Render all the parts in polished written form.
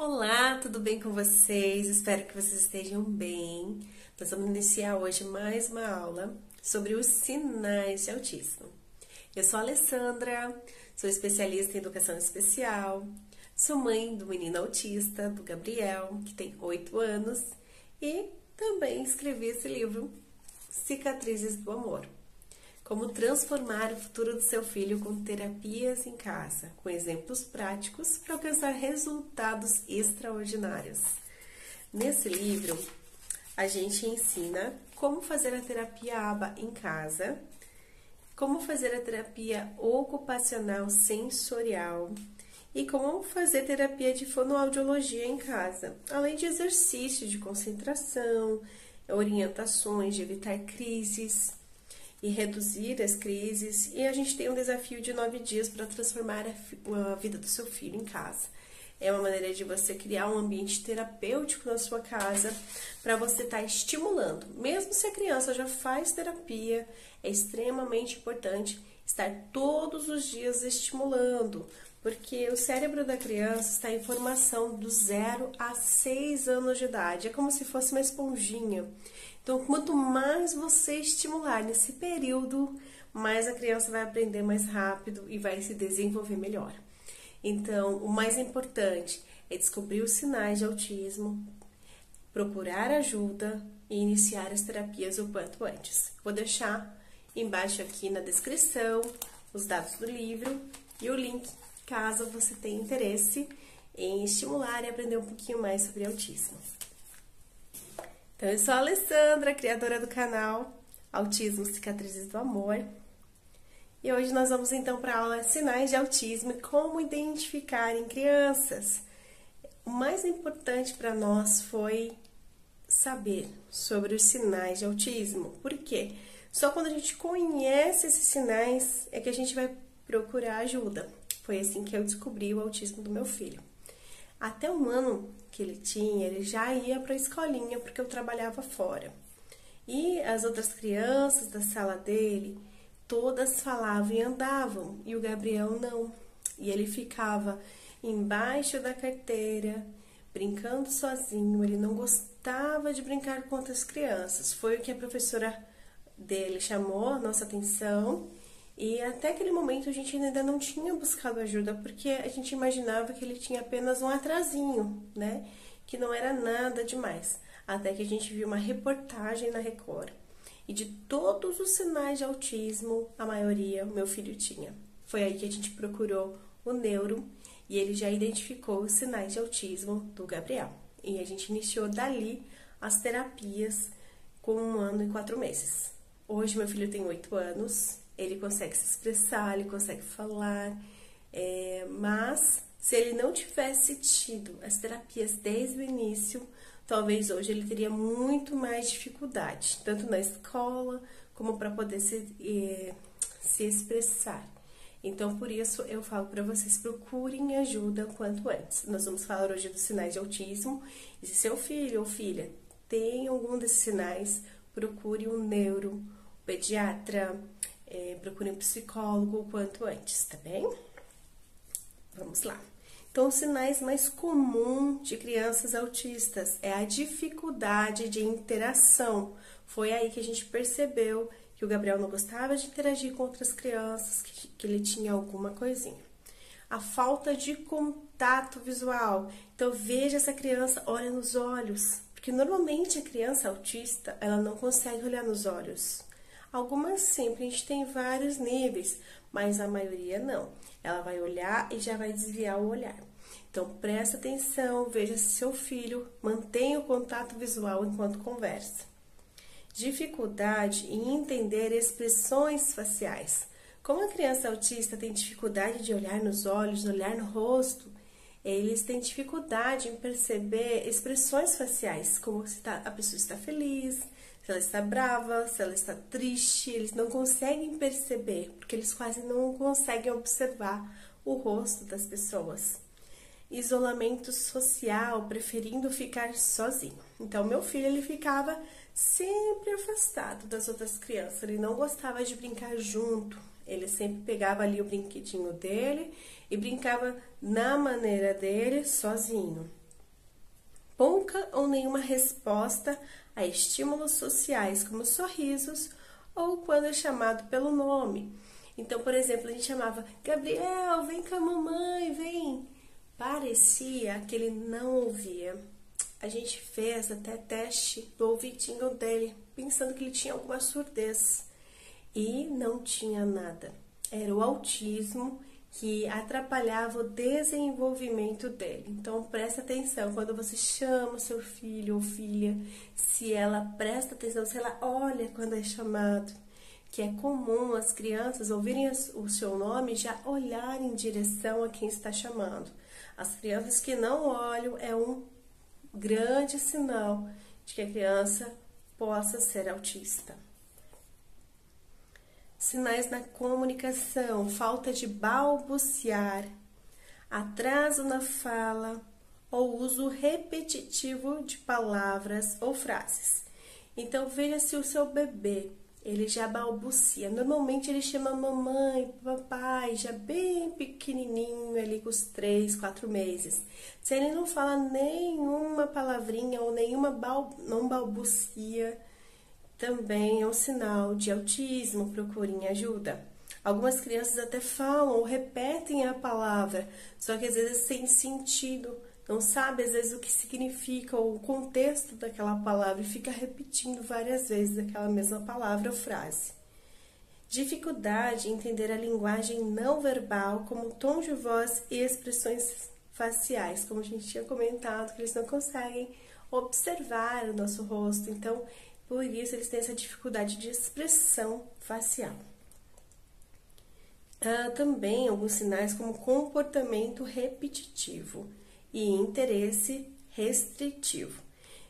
Olá, tudo bem com vocês? Espero que vocês estejam bem. Nós vamos iniciar hoje mais uma aula sobre os sinais de autismo. Eu sou a Alessandra, sou especialista em educação especial, sou mãe do menino autista, do Gabriel, que tem 8 anos, e também escrevi esse livro, Cicatrizes do Amor. Como transformar o futuro do seu filho com terapias em casa, com exemplos práticos para alcançar resultados extraordinários. Nesse livro, a gente ensina como fazer a terapia ABA em casa, como fazer a terapia ocupacional sensorial e como fazer terapia de fonoaudiologia em casa, além de exercícios de concentração, orientações de evitar crises e reduzir as crises, e a gente tem um desafio de 9 dias para transformar a vida do seu filho em casa. É uma maneira de você criar um ambiente terapêutico na sua casa para você estar estimulando. Mesmo se a criança já faz terapia, é extremamente importante estar todos os dias estimulando, porque o cérebro da criança está em formação do 0 a 6 anos de idade. É como se fosse uma esponjinha. Então, quanto mais você estimular nesse período, mais a criança vai aprender mais rápido e vai se desenvolver melhor. Então, o mais importante é descobrir os sinais de autismo, procurar ajuda e iniciar as terapias o quanto antes. Vou deixar embaixo aqui na descrição os dados do livro e o link, caso você tenha interesse em estimular e aprender um pouquinho mais sobre autismo. Então, eu sou a Alessandra, criadora do canal Autismo Cicatrizes do Amor. E hoje nós vamos então para a aula Sinais de Autismo e como identificar em crianças. O mais importante para nós foi saber sobre os sinais de autismo. Por quê? Só quando a gente conhece esses sinais é que a gente vai procurar ajuda. Foi assim que eu descobri o autismo do meu filho. Até 1 ano que ele tinha, ele já ia para a escolinha porque eu trabalhava fora. E as outras crianças da sala dele, todas falavam e andavam, e o Gabriel não. E ele ficava embaixo da carteira, brincando sozinho, ele não gostava de brincar com outras crianças. Foi o que a professora dele chamou a nossa atenção. E até aquele momento a gente ainda não tinha buscado ajuda, porque a gente imaginava que ele tinha apenas um atrasinho, né? Que não era nada demais. Até que a gente viu uma reportagem na Record. E de todos os sinais de autismo, a maioria o meu filho tinha. Foi aí que a gente procurou o neuro e ele já identificou os sinais de autismo do Gabriel. E a gente iniciou dali as terapias com 1 ano e 4 meses. Hoje meu filho tem 8 anos. Ele consegue se expressar, ele consegue falar, mas se ele não tivesse tido as terapias desde o início, talvez hoje ele teria muito mais dificuldade, tanto na escola como para poder se expressar. Então, por isso, eu falo para vocês, procurem ajuda o quanto antes. Nós vamos falar hoje dos sinais de autismo, e se seu filho ou filha tem algum desses sinais, procure um neuro, um pediatra, procure um psicólogo o quanto antes, tá bem? Vamos lá. Então, os sinais mais comuns de crianças autistas é a dificuldade de interação. Foi aí que a gente percebeu que o Gabriel não gostava de interagir com outras crianças, que ele tinha alguma coisinha. A falta de contato visual. Então, veja essa criança, olha nos olhos, porque normalmente a criança autista, ela não consegue olhar nos olhos. Algumas sim, a gente tem vários níveis, mas a maioria não. Ela vai olhar e já vai desviar o olhar. Então, presta atenção, veja se seu filho mantém o contato visual enquanto conversa. Dificuldade em entender expressões faciais. Como a criança autista tem dificuldade de olhar nos olhos, olhar no rosto, eles têm dificuldade em perceber expressões faciais, como se a pessoa está feliz, se ela está brava, se ela está triste, eles não conseguem perceber, porque eles quase não conseguem observar o rosto das pessoas. Isolamento social, preferindo ficar sozinho. Então, meu filho, ele ficava sempre afastado das outras crianças, ele não gostava de brincar junto, ele sempre pegava ali o brinquedinho dele e brincava na maneira dele, sozinho. pouca ou nenhuma resposta a estímulos sociais, como sorrisos, ou quando é chamado pelo nome. Então, por exemplo, a gente chamava Gabriel, vem com a mamãe, vem. Parecia que ele não ouvia. A gente fez até teste do ouvidinho dele, pensando que ele tinha alguma surdez. E não tinha nada. Era o autismo que atrapalhava o desenvolvimento dele. Então, presta atenção, quando você chama seu filho ou filha, se ela presta atenção, se ela olha quando é chamado, que é comum as crianças ouvirem o seu nome e já olharem em direção a quem está chamando. As crianças que não olham é um grande sinal de que a criança possa ser autista. Sinais na comunicação, falta de balbuciar, atraso na fala ou uso repetitivo de palavras ou frases. Então, veja se o seu bebê, ele já balbucia. Normalmente ele chama mamãe, papai, já bem pequenininho, ali com os 3, 4 meses. Se ele não fala nenhuma palavrinha ou não balbucia, também é um sinal de autismo, procurem ajuda. Algumas crianças até falam ou repetem a palavra, só que às vezes sem sentido, não sabe às vezes o que significa ou o contexto daquela palavra e fica repetindo várias vezes aquela mesma palavra ou frase. Dificuldade em entender a linguagem não verbal, como tom de voz e expressões faciais, como a gente tinha comentado, que eles não conseguem observar o nosso rosto, então por isso eles têm essa dificuldade de expressão facial. Também alguns sinais como comportamento repetitivo e interesse restritivo.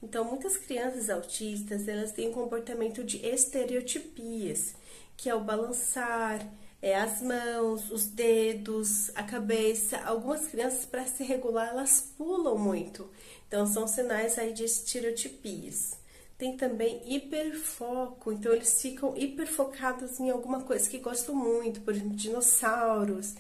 Então, muitas crianças autistas, elas têm um comportamento de estereotipias, que é o balançar, as mãos, os dedos, a cabeça. Algumas crianças, para se regular, elas pulam muito. Então, são sinais aí de estereotipias. Tem também hiperfoco, então eles ficam hiperfocados em alguma coisa que gostam muito, por exemplo, dinossauros,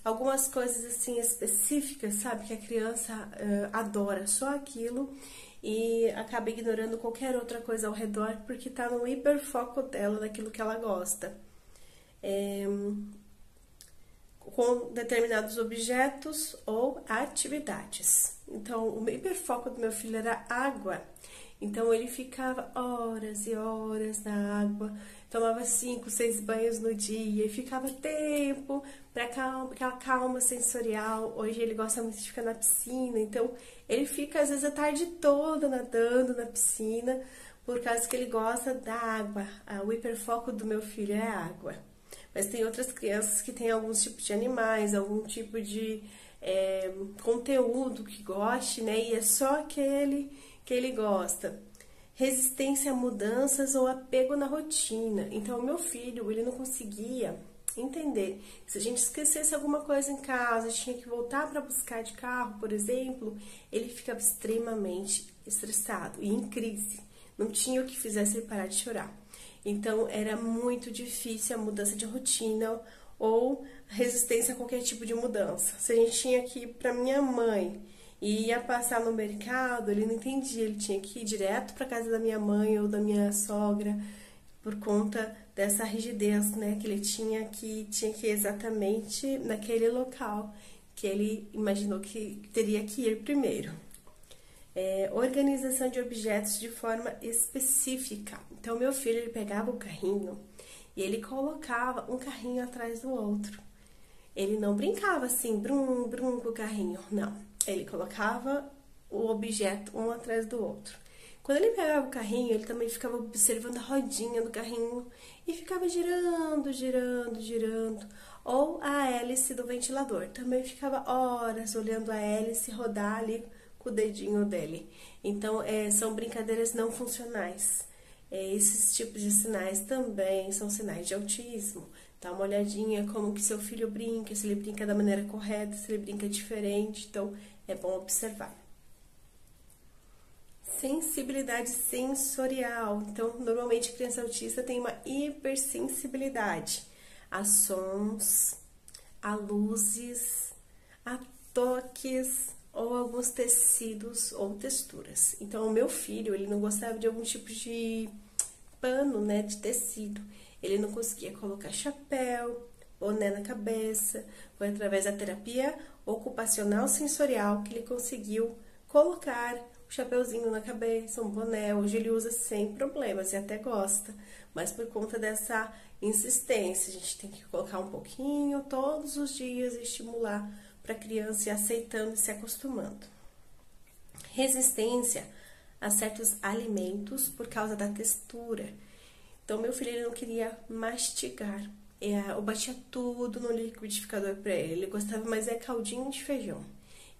algumas coisas assim específicas, sabe, que a criança adora, só aquilo, e acaba ignorando qualquer outra coisa ao redor porque tá no hiperfoco dela, daquilo que ela gosta. Com determinados objetos ou atividades. Então, o hiperfoco do meu filho era água. Então, ele ficava horas e horas na água, tomava 5, 6 banhos no dia e ficava tempo para aquela calma sensorial. Hoje ele gosta muito de ficar na piscina, então ele fica às vezes a tarde toda nadando na piscina por causa que ele gosta da água. O hiperfoco do meu filho é a água. Mas tem outras crianças que têm alguns tipos de animais, algum tipo de conteúdo que goste, né? E é só aquele que ele gosta. Resistência a mudanças ou apego na rotina. Então, o meu filho, ele não conseguia entender. Se a gente esquecesse alguma coisa em casa, tinha que voltar para buscar de carro, por exemplo, ele ficava extremamente estressado e em crise. Não tinha o que fizesse ele parar de chorar. Então, era muito difícil a mudança de rotina ou resistência a qualquer tipo de mudança. Se a gente tinha que ir para minha mãe e ia passar no mercado, ele não entendia, ele tinha que ir direto para casa da minha mãe ou da minha sogra, por conta dessa rigidez, né, que ele tinha que ir exatamente naquele local que ele imaginou que teria que ir primeiro. Organização de objetos de forma específica. Então, meu filho, ele pegava o carrinho e ele colocava um carrinho atrás do outro. Ele não brincava assim, brum, brum com o carrinho, não. Ele colocava o objeto um atrás do outro. Quando ele pegava o carrinho, ele também ficava observando a rodinha do carrinho e ficava girando, girando, girando. Ou a hélice do ventilador. Também ficava horas olhando a hélice rodar ali com o dedinho dele. Então, são brincadeiras não funcionais. Esses tipos de sinais também são sinais de autismo. Dá uma olhadinha como que seu filho brinca, se ele brinca da maneira correta, se ele brinca diferente. Então, é bom observar. Sensibilidade sensorial. Então, normalmente a criança autista tem uma hipersensibilidade a sons, a luzes, a toques, ou alguns tecidos ou texturas. Então, o meu filho, ele não gostava de algum tipo de pano, né, de tecido. Ele não conseguia colocar chapéu, boné na cabeça. Foi através da terapia ocupacional sensorial que ele conseguiu colocar o chapéuzinho na cabeça, um boné. Hoje ele usa sem problemas e até gosta, mas por conta dessa insistência, a gente tem que colocar um pouquinho todos os dias e estimular para a criança ir aceitando e se acostumando. Resistência a certos alimentos por causa da textura. Então, meu filho ele não queria mastigar. Eu batia tudo no liquidificador para ele. Ele gostava mais caldinho de feijão.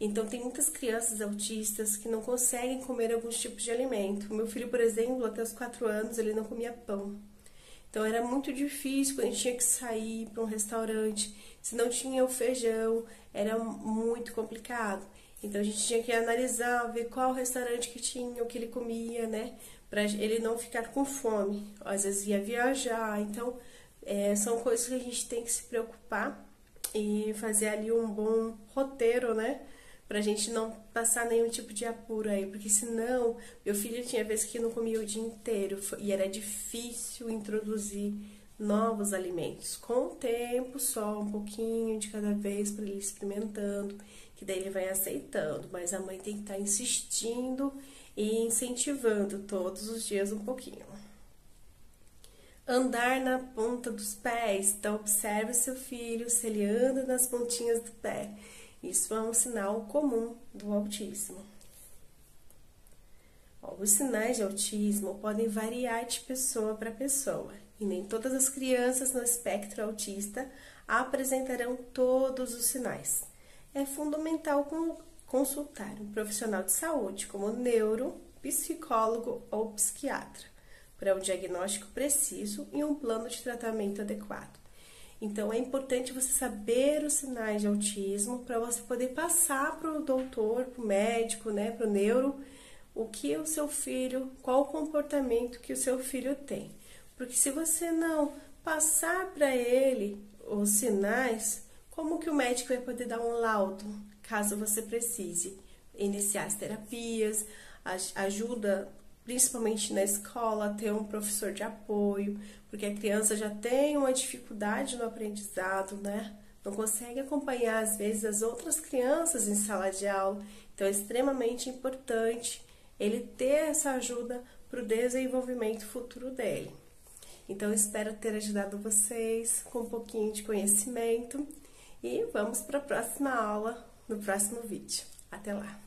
Então, tem muitas crianças autistas que não conseguem comer alguns tipos de alimento. O meu filho, por exemplo, até os 4 anos, ele não comia pão. Então, era muito difícil quando a gente tinha que sair para um restaurante. Se não tinha o feijão, era muito complicado. Então, a gente tinha que analisar, ver qual restaurante que tinha, o que ele comia, né? Para ele não ficar com fome. Às vezes ia viajar. Então, são coisas que a gente tem que se preocupar e fazer ali um bom roteiro, né? Pra gente não passar nenhum tipo de apuro aí, porque senão, meu filho tinha vezes que não comia o dia inteiro e era difícil introduzir novos alimentos. Com o tempo, só um pouquinho de cada vez para ele experimentando, que daí ele vai aceitando, mas a mãe tem que estar insistindo e incentivando todos os dias um pouquinho. Andar na ponta dos pés, então observe seu filho se ele anda nas pontinhas do pé. Isso é um sinal comum do autismo. Os sinais de autismo podem variar de pessoa para pessoa e nem todas as crianças no espectro autista apresentarão todos os sinais. É fundamental consultar um profissional de saúde, como neuro, psicólogo ou psiquiatra, para um diagnóstico preciso e um plano de tratamento adequado. Então, é importante você saber os sinais de autismo para você poder passar para o doutor, para o médico, né, para o neuro, o que o seu filho, qual o comportamento que o seu filho tem. Porque se você não passar para ele os sinais, como que o médico vai poder dar um laudo, caso você precise iniciar as terapias, ajuda principalmente na escola, ter um professor de apoio, porque a criança já tem uma dificuldade no aprendizado, né? Não consegue acompanhar, às vezes, as outras crianças em sala de aula. Então, é extremamente importante ele ter essa ajuda para o desenvolvimento futuro dele. Então, espero ter ajudado vocês com um pouquinho de conhecimento e vamos para a próxima aula, no próximo vídeo. Até lá!